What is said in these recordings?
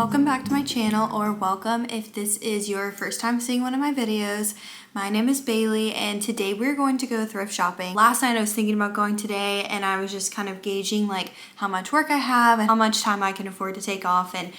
Welcome back to my channel, or welcome if this is your first time seeing one of my videos. My name is Bailey and today we're going to go thrift shopping. Last night I was thinking about going today and I was just kind of gauging like how much work I have and how much time I can afford to take off, and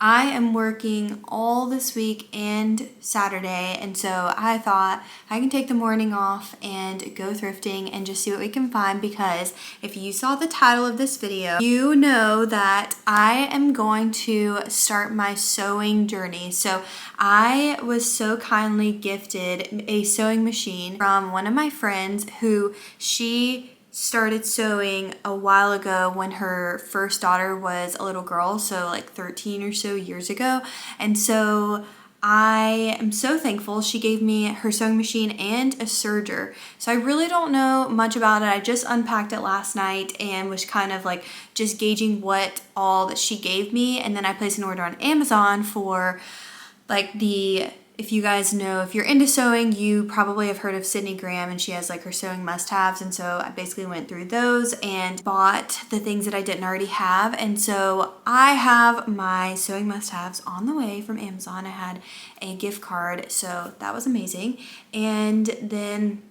I am working all this week and Saturday, and so I thought I can take the morning off and go thrifting and just see what we can find, because if you saw the title of this video, you know that I am going to start my sewing journey. So I was so kindly gifted a sewing machine from one of my friends who she started sewing a while ago when her first daughter was a little girl, so like 13 or so years ago. And so I am so thankful she gave me her sewing machine and a serger. So I really don't know much about it. I just unpacked it last night and was kind of like just gauging what all that she gave me, and then I placed an order on Amazon for like if you guys know, if you're into sewing, you probably have heard of Sydney Graham, and she has like her sewing must-haves. And so I basically went through those and bought the things that I didn't already have. And so I have my sewing must-haves on the way from Amazon. I had a gift card, so that was amazing. And then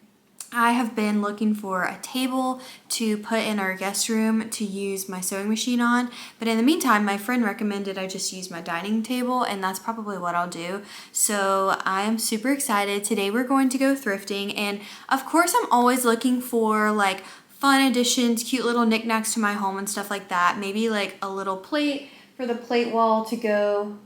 I have been looking for a table to put in our guest room to use my sewing machine on. But in the meantime, my friend recommended I just use my dining table, and that's probably what I'll do. So I am super excited. Today we're going to go thrifting, and of course I'm always looking for like fun additions, cute little knickknacks to my home and stuff like that. Maybe like a little plate for the plate wall to go.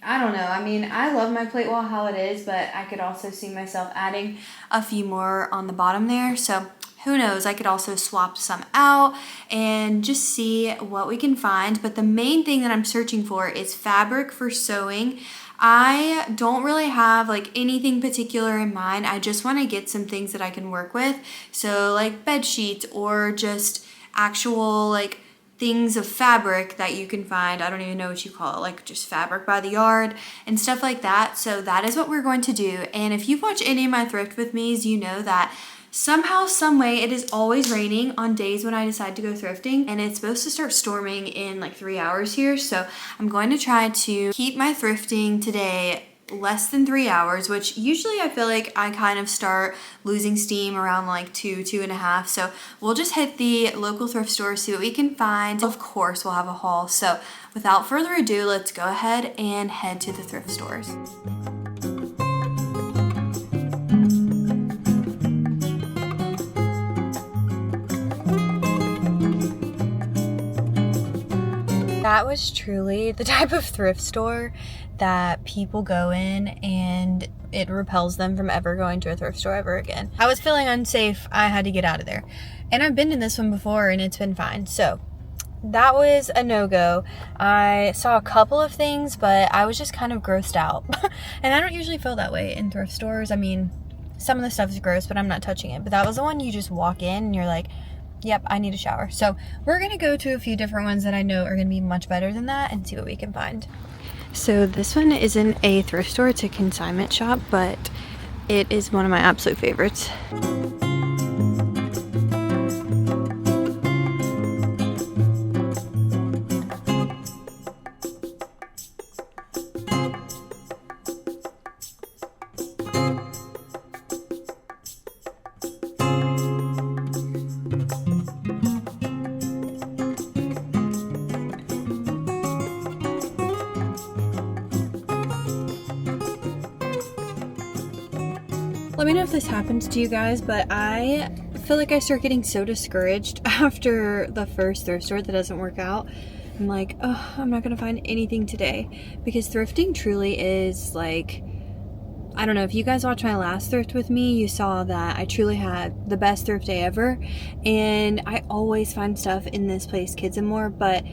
I don't know. I mean, I love my plate wall how it is, but I could also see myself adding a few more on the bottom there. So who knows? I could also swap some out and just see what we can find. But the main thing that I'm searching for is fabric for sewing. I don't really have like anything particular in mind. I just want to get some things that I can work with. So like bed sheets or just actual like things of fabric that you can find. I don't even know what you call it, like just fabric by the yard and stuff like that. So that is what we're going to do. And if you've watched any of my thrift with me's, you know that somehow, some way, it is always raining on days when I decide to go thrifting, and it's supposed to start storming in like 3 hours here. So I'm going to try to keep my thrifting today less than 3 hours, which usually I feel like I kind of start losing steam around like 2.5. So we'll just hit the local thrift store, see what we can find. Of course, we'll have a haul. So without further ado, let's go ahead and head to the thrift stores. That was truly the type of thrift store that people go in and it repels them from ever going to a thrift store ever again. I was feeling unsafe. I had to get out of there. And I've been in this one before and it's been fine. So that was a no-go. I saw a couple of things, but I was just kind of grossed out. And I don't usually feel that way in thrift stores. I mean, some of the stuff is gross, but I'm not touching it. But that was the one you just walk in and you're like, yep, I need a shower. So we're going to go to a few different ones that I know are going to be much better than that and see what we can find. So this one isn't a thrift store, it's a consignment shop, but it is one of my absolute favorites. Let me know if this happens to you guys, but I feel like I start getting so discouraged after the first thrift store that doesn't work out. I'm like, oh, I'm not gonna find anything today, because thrifting truly is like, I don't know, if you guys watched my last thrift with me, you saw that I truly had the best thrift day ever, and I always find stuff in this place, Kids and More, but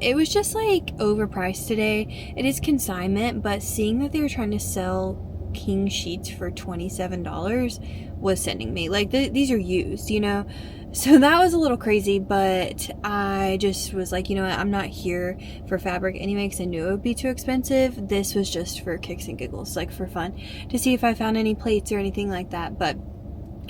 it was just like overpriced today. It is consignment, but seeing that they were trying to sell king sheets for $27 was sending me like these are used, you know. So that was a little crazy, but I just was like, you know what, I'm not here for fabric anyway because I knew it would be too expensive. This was just for kicks and giggles, like for fun, to see if I found any plates or anything like that. But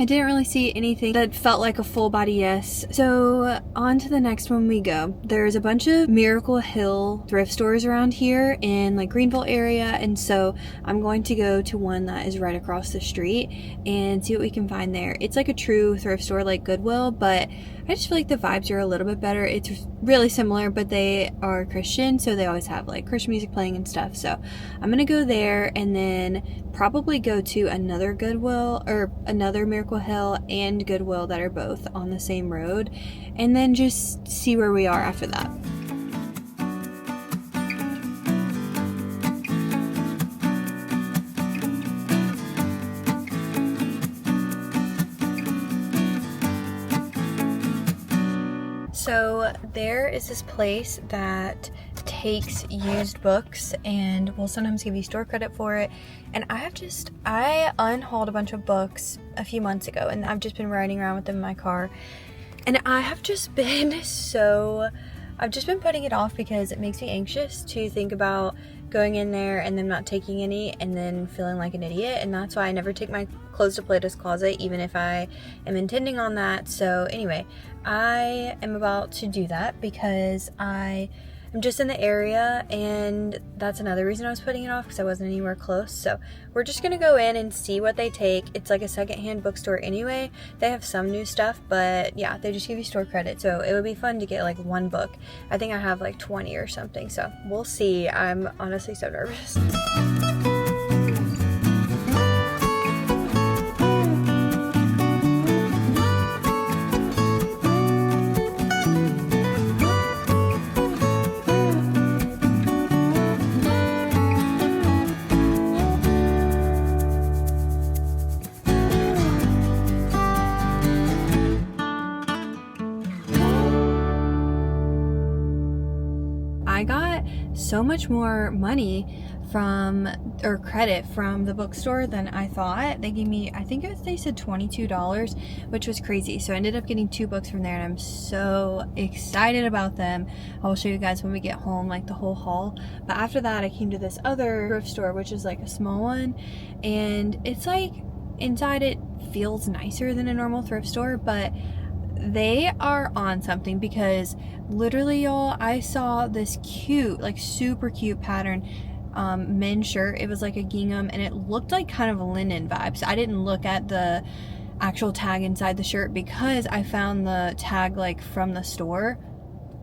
I didn't really see anything that felt like a full body yes. So on to the next one we go. There's a bunch of Miracle Hill thrift stores around here in like Greenville area, and so I'm going to go to one that is right across the street and see what we can find there. It's like a true thrift store like Goodwill, but I just feel like the vibes are a little bit better. It's really similar, but they are Christian, so they always have like Christian music playing and stuff. So I'm gonna go there and then probably go to another Goodwill or another Miracle Hill and Goodwill that are both on the same road, and then just see where we are after that. So there is this place that takes used books and will sometimes give you store credit for it. And I unhauled a bunch of books a few months ago, and I've just been riding around with them in my car. And I've just been putting it off because it makes me anxious to think about going in there and them not taking any and then feeling like an idiot. And that's why I never take my clothes to Plato's Closet, even if I am intending on that. So anyway, I am about to do that because I'm just in the area, and that's another reason I was putting it off, because I wasn't anywhere close. So we're just gonna go in and see what they take. It's like a secondhand bookstore anyway. They have some new stuff, but yeah, they just give you store credit, so it would be fun to get like one book. I think I have like 20 or something, so we'll see. I'm honestly so nervous. I got so much more money credit from the bookstore than I thought. They gave me, they said $22, which was crazy. So I ended up getting 2 books from there, and I'm so excited about them. I will show you guys when we get home, like the whole haul. But after that, I came to this other thrift store, which is like a small one, and it's like inside it feels nicer than a normal thrift store, but they are on something, because literally, y'all, I saw this cute, like super cute pattern men's shirt. It was like a gingham, and it looked like kind of a linen vibes. I didn't look at the actual tag inside the shirt because I found the tag like from the store.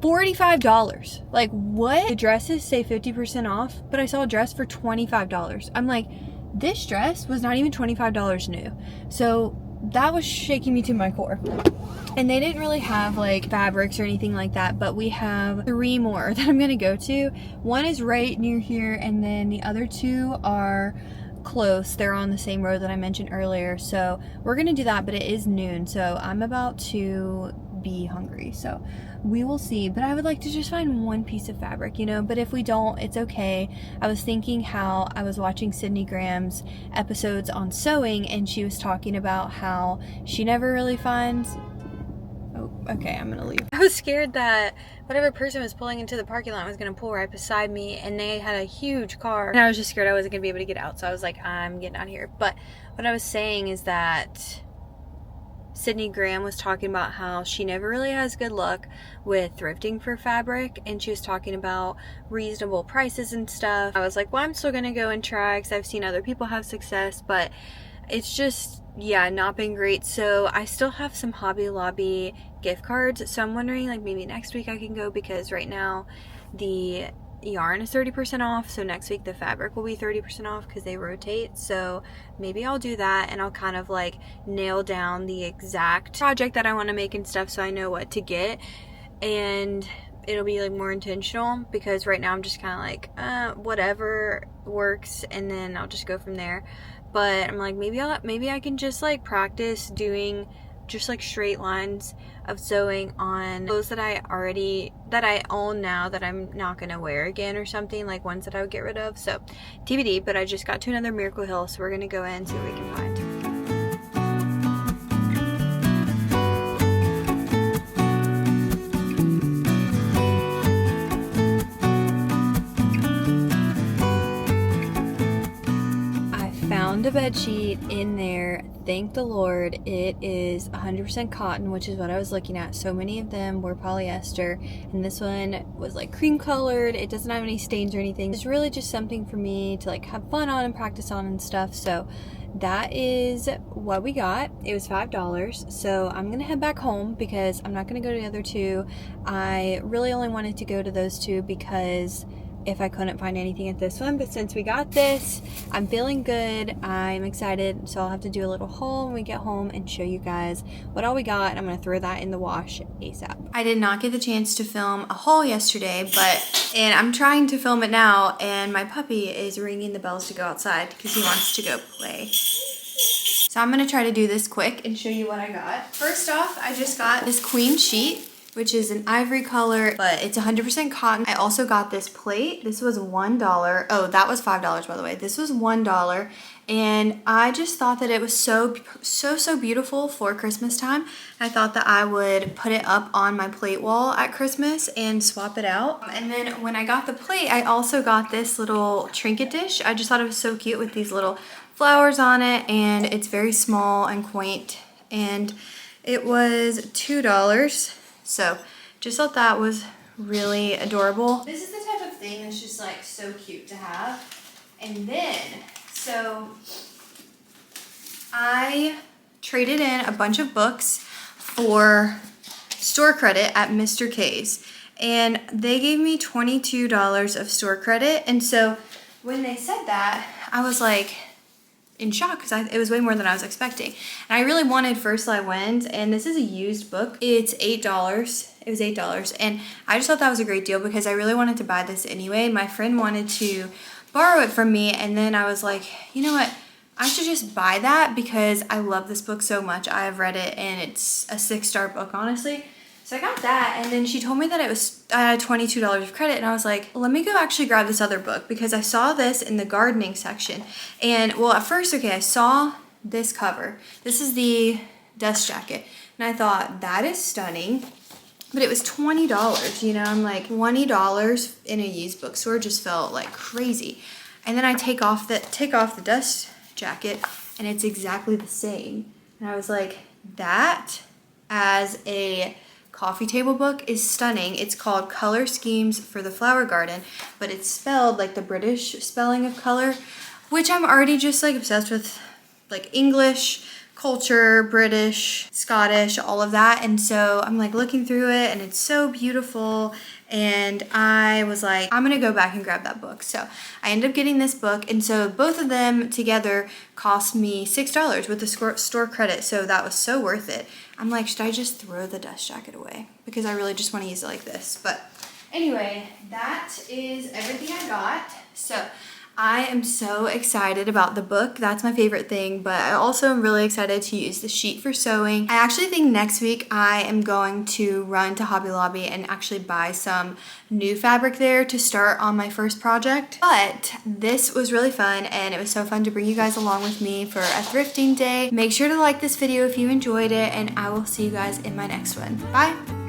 $45. Like, what? The dresses say 50% off, but I saw a dress for $25. I'm like, this dress was not even $25 new. So that was shaking me to my core. And they didn't really have like fabrics or anything like that, but we have 3 more that I'm gonna go to. One is right near here, and then the other 2 are close. They're on the same road that I mentioned earlier. So we're gonna do that, but it is noon, so I'm about to be hungry. So we will see, but I would like to just find one piece of fabric, you know, but if we don't, it's okay. I was thinking how I was watching Sydney Graham's episodes on sewing, and she was talking about how she never really finds... Oh, okay, I'm gonna leave. I was scared that whatever person was pulling into the parking lot was gonna pull right beside me, and they had a huge car, and I was just scared I wasn't gonna be able to get out, so I was like, I'm getting out of here. But what I was saying is that Sydney Graham was talking about how she never really has good luck with thrifting for fabric, and she was talking about reasonable prices and stuff. I was like, well, I'm still gonna go and try, because I've seen other people have success, but it's just, yeah, not been great. So I still have some Hobby Lobby gift cards, so I'm wondering like maybe next week I can go, because right now the yarn is 30% off, so next week the fabric will be 30% off because they rotate. So maybe I'll do that, and I'll kind of like nail down the exact project that I want to make and stuff, so I know what to get, and it'll be like more intentional, because right now I'm just kind of like whatever works, and then I'll just go from there. But I'm like, maybe I can just like practice doing just like straight lines of sewing on clothes that I own now that I'm not gonna wear again, or something, like ones that I would get rid of. So TBD, but I just got to another Miracle Hill, so we're gonna go in and see what we can find. I found a bed sheet in there. thank the Lord it is 100% cotton, which is what I was looking at. So many of them were polyester, and this one was like cream colored. It doesn't have any stains or anything. It's really just something for me to like have fun on and practice on and stuff. So that is what we got. It was $5. So I'm gonna head back home because I'm not gonna go to the other two. I really only wanted to go to those two because if I couldn't find anything at this one, but since we got this, I'm feeling good. I'm excited, so I'll have to do a little haul when we get home and show you guys what all we got. I'm gonna throw that in the wash ASAP. I did not get the chance to film a haul yesterday, and I'm trying to film it now, and my puppy is ringing the bells to go outside because he wants to go play. So I'm gonna try to do this quick and show you what I got. First off, I just got this queen sheet, which is an ivory color, but it's 100% cotton. I also got this plate. This was $1. Oh, that was $5, by the way. This was $1. And I just thought that it was so beautiful for Christmas time. I thought that I would put it up on my plate wall at Christmas and swap it out. And then when I got the plate, I also got this little trinket dish. I just thought it was so cute with these little flowers on it, and it's very small and quaint. And it was $2. So just thought that was really adorable. This is the type of thing that's just like so cute to have. And then, so I traded in a bunch of books for store credit at Mr. K's. And they gave me $22 of store credit. And so when they said that, I was like in shock because it was way more than I was expecting. And I really wanted First Light Wins, and this is a used book. It's $8. It was $8, and I just thought that was a great deal because I really wanted to buy this anyway. My friend wanted to borrow it from me, and then I was like, you know what? I should just buy that because I love this book so much. I have read it, and it's a 6-star book, honestly. So I got that, and then she told me that I had $22 of credit, and I was like, let me go actually grab this other book because I saw this in the gardening section. And well, at first, okay, I saw this cover. This is the dust jacket, and I thought that is stunning, but it was $20, you know? I'm like, $20 in a used bookstore just felt like crazy. And then I take off the dust jacket, and it's exactly the same. And I was like, that as a coffee table book is stunning. It's called Color Schemes for the Flower Garden, but it's spelled like the British spelling of color, which I'm already just like obsessed with, like English, culture, British, Scottish, all of that. And so I'm like looking through it, and it's so beautiful. And I was like, I'm gonna go back and grab that book. So I ended up getting this book, and so both of them together cost me $6 with the store credit, so that was so worth it. I'm like, should I just throw the dust jacket away? Because I really just want to use it like this. But anyway, that is everything I got. So I am so excited about the book. That's my favorite thing, but I also am really excited to use the sheet for sewing. I actually think next week I am going to run to Hobby Lobby and actually buy some new fabric there to start on my first project. But this was really fun, and it was so fun to bring you guys along with me for a thrifting day. Make sure to like this video if you enjoyed it, and I will see you guys in my next one. Bye!